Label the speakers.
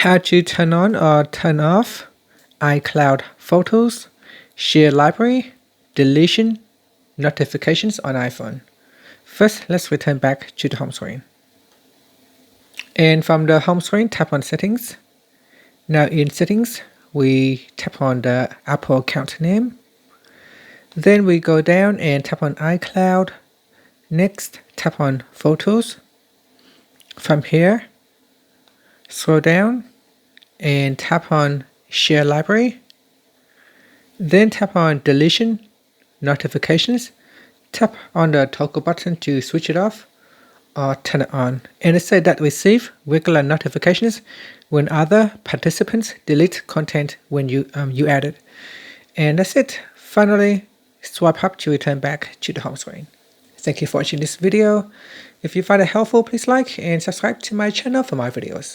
Speaker 1: How to turn on or turn off iCloud photos, share library, deletion, notifications on iPhone. First, let's return back to the home screen. And from the home screen, tap on Settings. Now in Settings, we tap on the Apple account name. Then we go down and tap on iCloud. Next, tap on Photos. From here, scroll down and tap on Share Library. Then tap on Deletion, Notifications. Tap on the toggle button to switch it off or turn it on. And it said that receive regular notifications when other participants delete content when you add it. And that's it. Finally, swipe up to return back to the home screen. Thank you for watching this video. If you find it helpful, please like and subscribe to my channel for more videos.